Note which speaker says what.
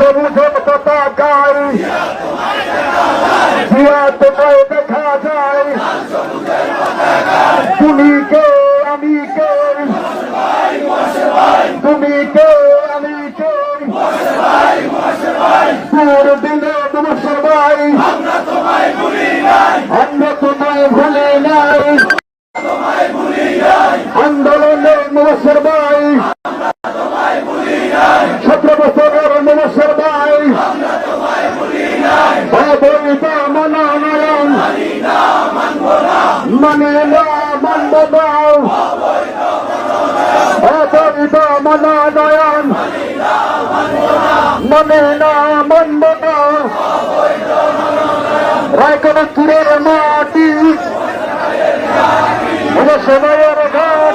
Speaker 1: সবুজের পতাকায় দিয়া তোমায় দেখা যায় তুমি কে আমি কে তুমি কে আমি কে তোর দিনে তোমার সবাই আমরা তোমায় ভুলি নাই আন্দোলনে নমস্কার ভাই 17 বছরের নমস্কার ভাই অবৈধ মনোনয়ন মানে না মানব না অবৈধ মনোনয়ন মানে না মানব না রায়গঞ্জের মাটি সময়ের ঘর